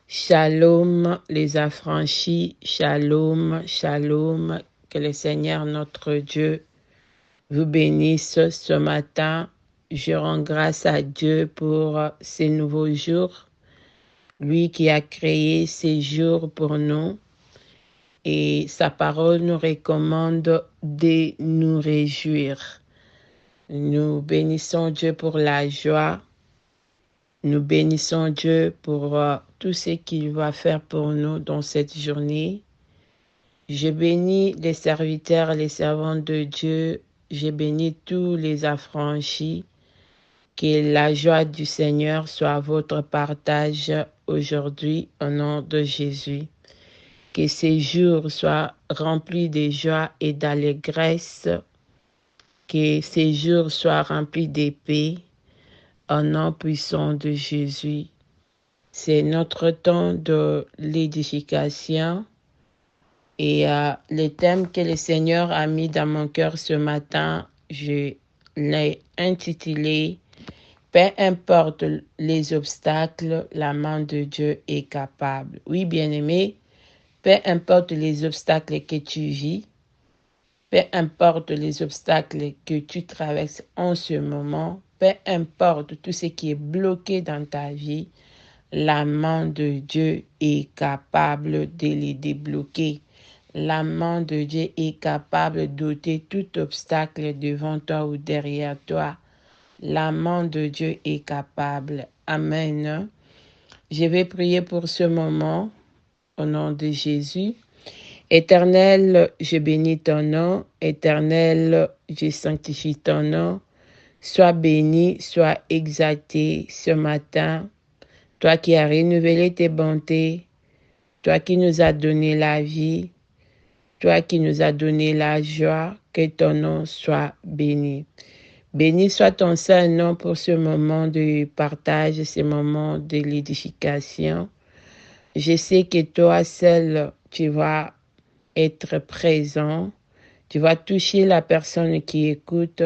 Shalom les affranchis, shalom, shalom, que le Seigneur notre Dieu vous bénisse ce matin. Je rends grâce à Dieu pour ces nouveaux jours, lui qui a créé ces jours pour nous et sa parole nous recommande de nous réjouir. Nous bénissons Dieu pour la joie. Nous bénissons Dieu pour tout ce qu'il va faire pour nous dans cette journée. Je bénis les serviteurs, les servantes de Dieu. Je bénis tous les affranchis. Que la joie du Seigneur soit votre partage aujourd'hui au nom de Jésus. Que ces jours soient remplis de joie et d'allégresse. Que ces jours soient remplis de paix au nom puissant de Jésus. C'est notre temps de l'édification et le thème que le Seigneur a mis dans mon cœur ce matin, je l'ai intitulé « Peu importe les obstacles, la main de Dieu est capable ». Oui, bien-aimé, peu importe les obstacles que tu vis, peu importe les obstacles que tu traverses en ce moment, peu importe tout ce qui est bloqué dans ta vie, la main de Dieu est capable de les débloquer. La main de Dieu est capable d'ôter tout obstacle devant toi ou derrière toi. La main de Dieu est capable. Amen. Je vais prier pour ce moment au nom de Jésus. Éternel, je bénis ton nom. Éternel, je sanctifie ton nom. Sois béni, sois exalté ce matin. Toi qui as renouvelé tes bontés, toi qui nous as donné la vie, toi qui nous as donné la joie, que ton nom soit béni. Béni soit ton saint nom pour ce moment de partage, ce moment de l'édification. Je sais que toi seul, tu vas être présent. Tu vas toucher la personne qui écoute.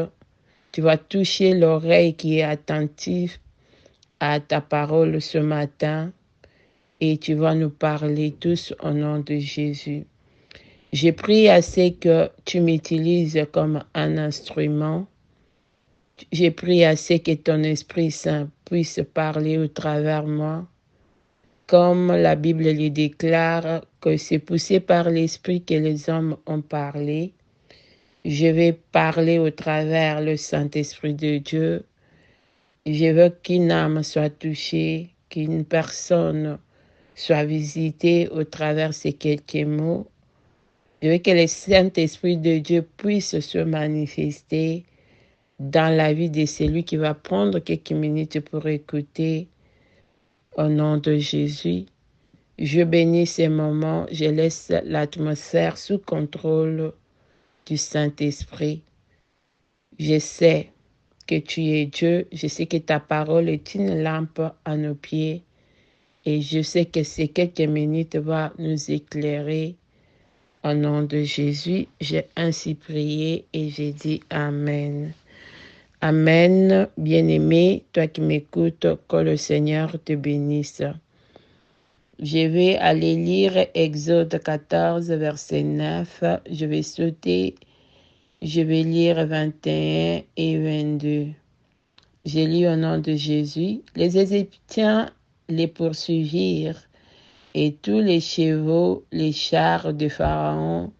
Tu vas toucher l'oreille qui est attentive à ta parole ce matin. Et tu vas nous parler tous au nom de Jésus. Je prie à ce que tu m'utilises comme un instrument. Je prie à ce que ton Esprit Saint puisse parler au travers moi. Comme la Bible le déclare, que c'est poussé par l'Esprit que les hommes ont parlé. Je vais parler au travers le Saint-Esprit de Dieu. Je veux qu'une âme soit touchée, qu'une personne soit visitée au travers de ces quelques mots. Je veux que le Saint-Esprit de Dieu puisse se manifester dans la vie de celui qui va prendre quelques minutes pour écouter au nom de Jésus. Je bénis ces moments, je laisse l'atmosphère sous contrôle du Saint-Esprit. Je sais que tu es Dieu, je sais que ta parole est une lampe à nos pieds et je sais que ces quelques minutes vont nous éclairer. Au nom de Jésus, j'ai ainsi prié et j'ai dit Amen. Amen, bien-aimé, toi qui m'écoutes, que le Seigneur te bénisse. Je vais aller lire Exode 14, verset 9. Je vais sauter, je vais lire 21 et 22. J'ai lu au nom de Jésus. Les Égyptiens les poursuivirent et tous les chevaux, les chars de Pharaon,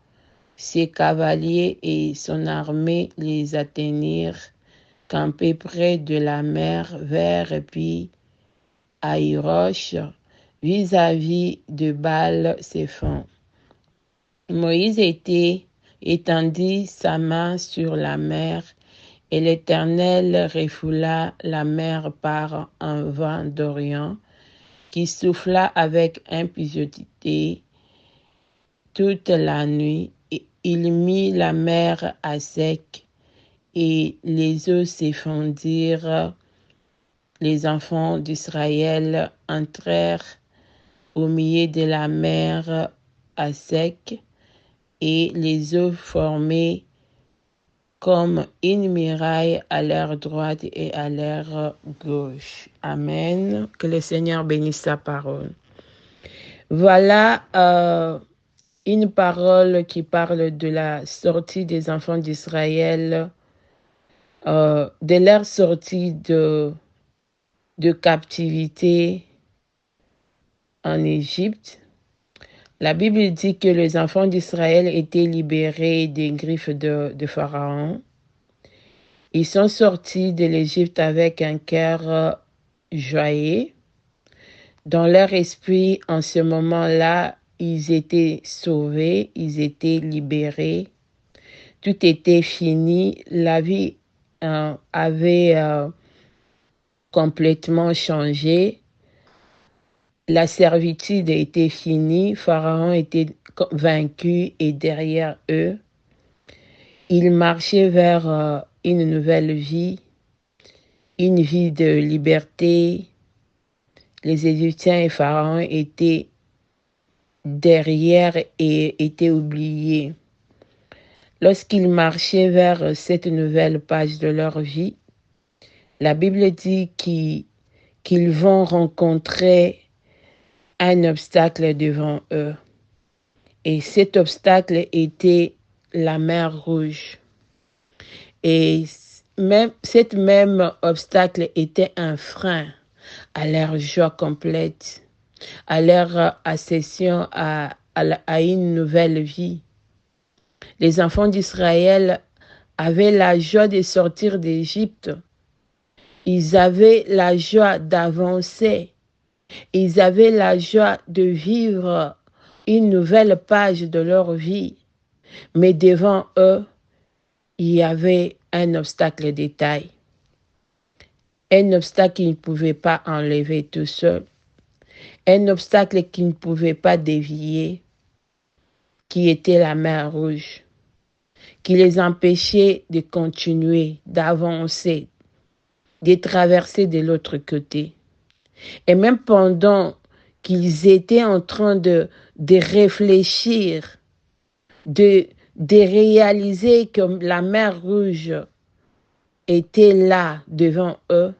ses cavaliers et son armée les atteignirent, campés près de la mer vers puis Aïroche, vis-à-vis de Baal-Séphon. Moïse étendit sa main sur la mer, et l'Éternel refoula la mer par un vent d'Orient qui souffla avec impétuosité toute la nuit. Et il mit la mer à sec et les eaux s'effondirent. Les enfants d'Israël entrèrent au milieu de la mer à sec et les eaux formaient comme une muraille à leur droite et à leur gauche. Amen. Que le Seigneur bénisse sa parole. Voilà une parole qui parle de la sortie des enfants d'Israël, de leur sortie de captivité en Égypte. La Bible dit que les enfants d'Israël étaient libérés des griffes de Pharaon. Ils sont sortis de l'Égypte avec un cœur joyeux. Dans leur esprit, en ce moment-là, ils étaient sauvés, ils étaient libérés. Tout était fini. La vie avait complètement changé. La servitude était finie. Pharaon était vaincu et derrière eux. Ils marchaient vers une nouvelle vie, une vie de liberté. Les Égyptiens et Pharaon étaient derrière et étaient oubliés. Lorsqu'ils marchaient vers cette nouvelle page de leur vie, la Bible dit qu'ils vont rencontrer un obstacle devant eux. Et cet obstacle était la mer Rouge. Et cet même obstacle était un frein à leur joie complète, à leur accession à une nouvelle vie. Les enfants d'Israël avaient la joie de sortir d'Égypte. Ils avaient la joie d'avancer. Ils avaient la joie de vivre une nouvelle page de leur vie. Mais devant eux, il y avait un obstacle de taille. Un obstacle qu'ils ne pouvaient pas enlever tout seul. Un obstacle qu'ils ne pouvaient pas dévier, qui était la mer Rouge, qui les empêchait de continuer, d'avancer, de traverser de l'autre côté. Et même pendant qu'ils étaient en train de réfléchir, de réaliser que la mer Rouge était là devant eux,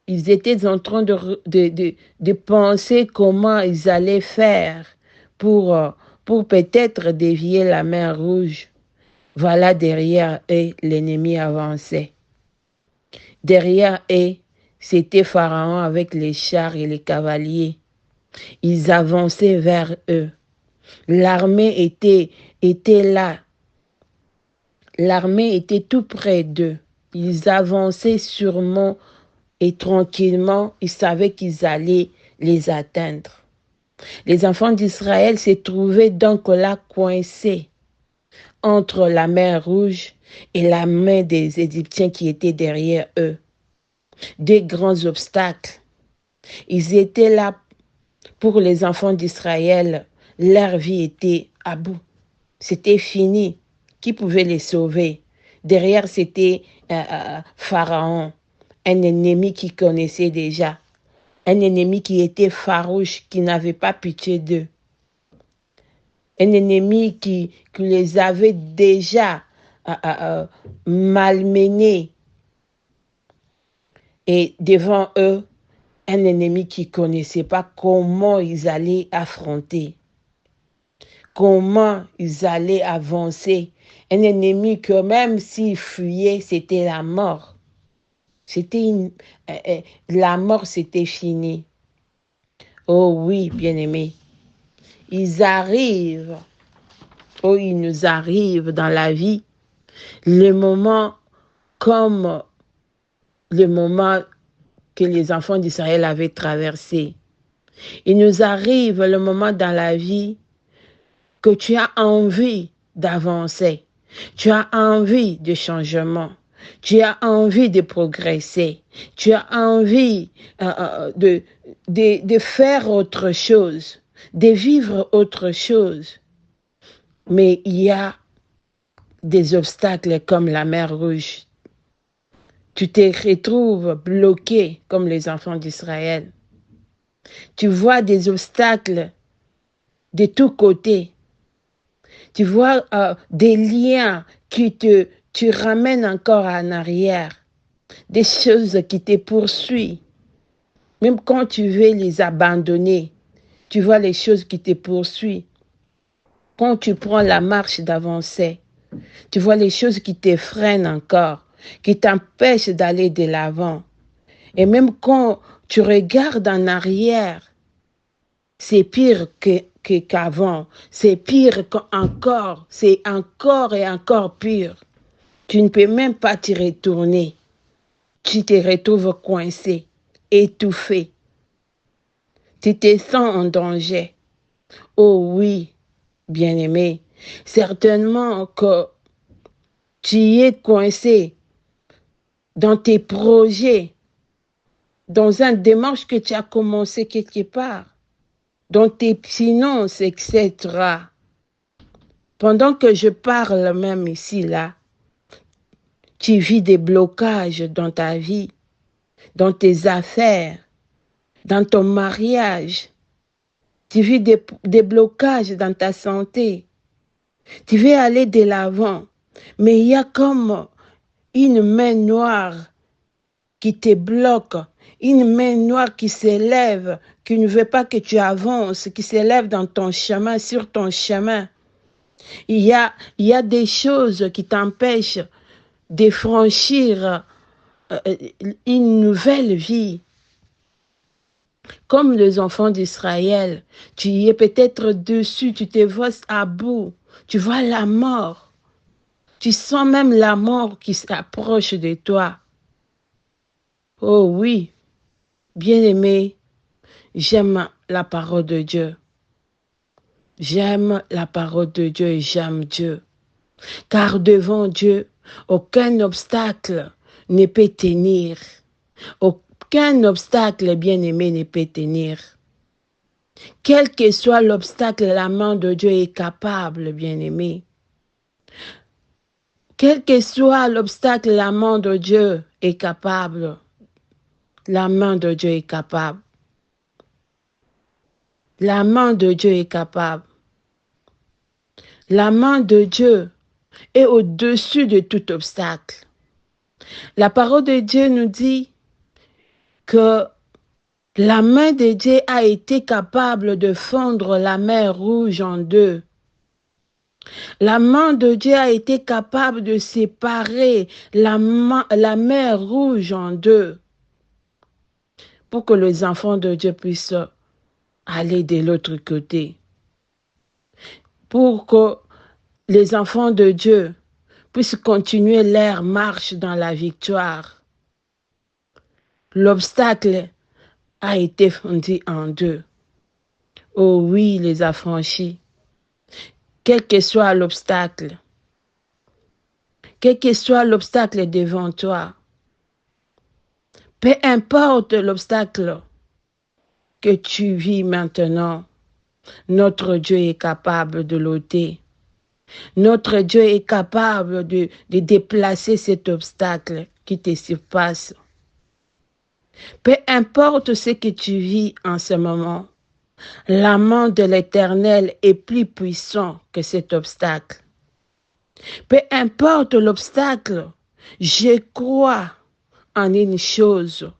ils étaient en train de penser comment ils allaient faire pour peut-être dévier la mer Rouge. Voilà, derrière eux, l'ennemi avançait. Derrière eux, c'était Pharaon avec les chars et les cavaliers. Ils avançaient vers eux. L'armée était là. L'armée était tout près d'eux. Ils avançaient sûrement et tranquillement. Ils savaient qu'ils allaient les atteindre. Les enfants d'Israël se trouvaient donc là coincés entre la mer Rouge et la main des Égyptiens qui étaient derrière eux. Des grands obstacles. Ils étaient là pour les enfants d'Israël. Leur vie était à bout. C'était fini. Qui pouvait les sauver? Derrière, c'était Pharaon, un ennemi qu'ils connaissaient déjà. Un ennemi qui était farouche, qui n'avait pas pitié d'eux. Un ennemi qui les avait déjà malmenés. Et devant eux, un ennemi qui ne connaissait pas comment ils allaient affronter, comment ils allaient avancer. Un ennemi que même s'ils fuyaient, c'était la mort. La mort, c'était fini. Oh oui, bien-aimés, ils arrivent, oh ils nous arrivent dans la vie, le moment comme le moment que les enfants d'Israël avaient traversé. Il nous arrive le moment dans la vie que tu as envie d'avancer, tu as envie de changement, tu as envie de progresser, tu as envie de faire autre chose, de vivre autre chose. Mais il y a des obstacles comme la mer Rouge. Tu te retrouves bloqué comme les enfants d'Israël. Tu vois des obstacles de tous côtés. Tu vois des liens qui te ramènent encore en arrière. Des choses qui te poursuivent. Même quand tu veux les abandonner, Tu vois les choses qui te poursuivent. Quand tu prends la marche d'avancer, tu vois les choses qui te freinent encore, qui t'empêchent d'aller de l'avant. Et même quand tu regardes en arrière, c'est pire qu'avant. C'est pire qu'encore. C'est encore et encore pire. Tu ne peux même pas t'y retourner. Tu te retrouves coincé, étouffé. Tu te sens en danger. Oh oui, bien-aimé, certainement que tu y es coincé dans tes projets, dans une démarche que tu as commencé quelque part, dans tes finances, etc. Pendant que je parle même ici, là, tu vis des blocages dans ta vie, dans tes affaires, dans ton mariage. Tu vis des blocages dans ta santé. Tu veux aller de l'avant, mais il y a comme une main noire qui te bloque, une main noire qui s'élève, qui ne veut pas que tu avances, qui s'élève dans ton chemin, sur ton chemin. Il y a des choses qui t'empêchent de franchir une nouvelle vie. Comme les enfants d'Israël, tu y es peut-être dessus, tu te vois à bout, tu vois la mort. Tu sens même la mort qui s'approche de toi. Oh oui, bien-aimé, j'aime la parole de Dieu. J'aime la parole de Dieu et j'aime Dieu. Car devant Dieu, aucun obstacle ne peut tenir. Aucun obstacle, bien-aimé, ne peut tenir. Quel que soit l'obstacle, la main de Dieu est capable, bien-aimé. Quel que soit l'obstacle, la main de Dieu est capable. La main de Dieu est capable. La main de Dieu est capable. La main de Dieu est au-dessus de tout obstacle. La parole de Dieu nous dit que la main de Dieu a été capable de fondre la mer Rouge en deux. La main de Dieu a été capable de séparer la mer Rouge en deux pour que les enfants de Dieu puissent aller de l'autre côté. Pour que les enfants de Dieu puissent continuer leur marche dans la victoire. L'obstacle a été fondu en deux. Oh oui, les affranchis. Quel que soit l'obstacle, quel que soit l'obstacle devant toi, peu importe l'obstacle que tu vis maintenant, notre Dieu est capable de l'ôter. Notre Dieu est capable de déplacer cet obstacle qui te surpasse. Peu importe ce que tu vis en ce moment, la main de l'Éternel est plus puissante que cet obstacle. Peu importe l'obstacle, je crois en une chose.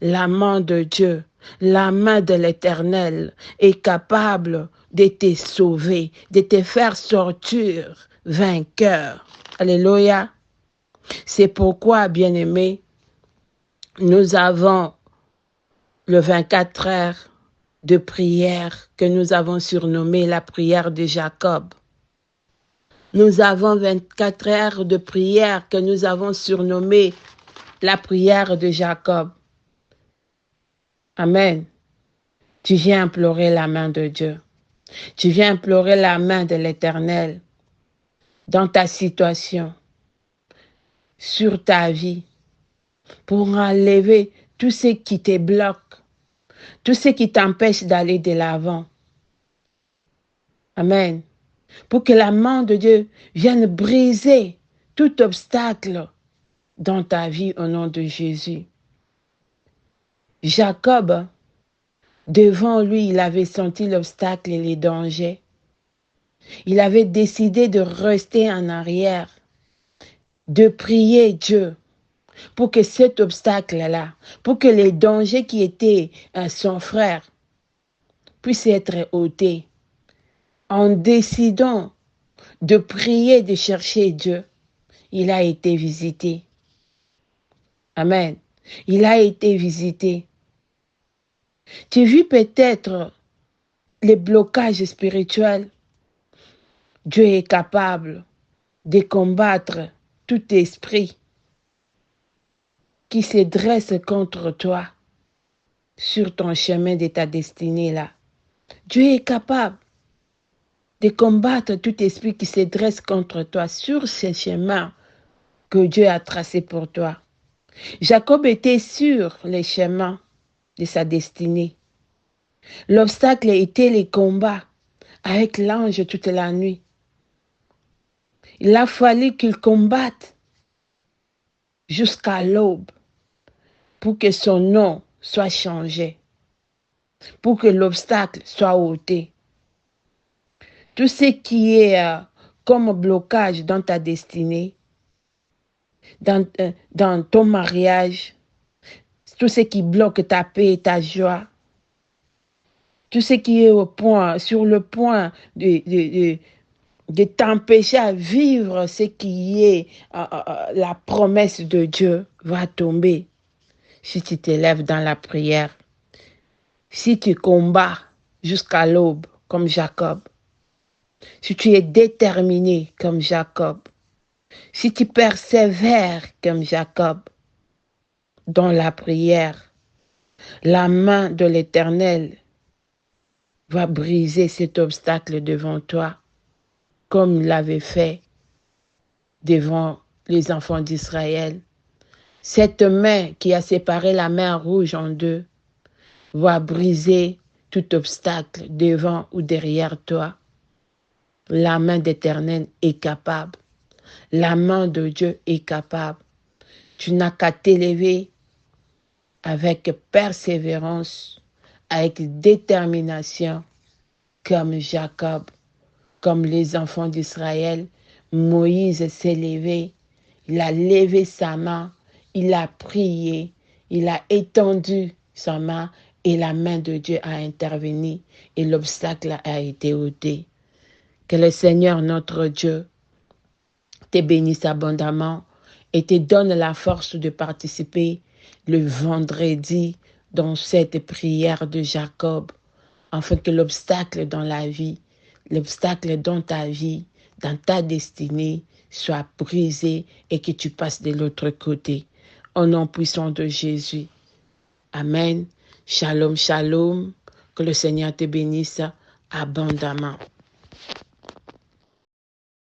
La main de Dieu, la main de l'Éternel est capable de te sauver, de te faire sortir vainqueur. Alléluia. C'est pourquoi, bien-aimés, nous avons le 24 heures de prière que nous avons surnommé la prière de Jacob. Nous avons 24 heures de prière que nous avons surnommé la prière de Jacob. Amen. Tu viens implorer la main de Dieu. Tu viens implorer la main de l'Éternel dans ta situation, sur ta vie, pour enlever tout ce qui te bloque, tout ce qui t'empêche d'aller de l'avant. Amen. Pour que la main de Dieu vienne briser tout obstacle dans ta vie au nom de Jésus. Jacob, devant lui, il avait senti l'obstacle et les dangers. Il avait décidé de rester en arrière, de prier Dieu pour que cet obstacle-là, pour que les dangers qui étaient son frère, puisse être ôté en décidant de prier, de chercher Dieu. Il a été visité. Amen. Il a été visité. Tu vis peut-être les blocages spirituels. Dieu est capable de combattre tout esprit qui se dresse contre toi sur ton chemin de ta destinée là. Dieu est capable de combattre tout esprit qui se dresse contre toi sur ce chemin que Dieu a tracé pour toi. Jacob était sur le chemin de sa destinée. L'obstacle était les combats avec l'ange toute la nuit. Il a fallu qu'il combatte jusqu'à l'aube pour que son nom soit changé, pour que l'obstacle soit ôté. Tout ce qui est comme blocage dans ta destinée, dans ton mariage, tout ce qui bloque ta paix et ta joie, tout ce qui est sur le point de t'empêcher à vivre ce qui est la promesse de Dieu va tomber si tu t'élèves dans la prière, si tu combats jusqu'à l'aube comme Jacob, si tu es déterminé comme Jacob, si tu persévères comme Jacob dans la prière, la main de l'Éternel va briser cet obstacle devant toi, comme il l'avait fait devant les enfants d'Israël. Cette main qui a séparé la mer Rouge en deux va briser tout obstacle devant ou derrière toi. La main d'Éternel est capable. La main de Dieu est capable. Tu n'as qu'à t'élever avec persévérance, avec détermination, comme Jacob, comme les enfants d'Israël. Moïse s'est levé, il a levé sa main, il a prié, il a étendu sa main et la main de Dieu a intervenu et l'obstacle a été ôté. Que le Seigneur notre Dieu te bénisse abondamment et te donne la force de participer le vendredi dans cette prière de Jacob, afin que l'obstacle dans la vie, l'obstacle dans ta vie, dans ta destinée, soit brisé et que tu passes de l'autre côté. Au nom puissant de Jésus. Amen. Shalom, shalom. Que le Seigneur te bénisse abondamment.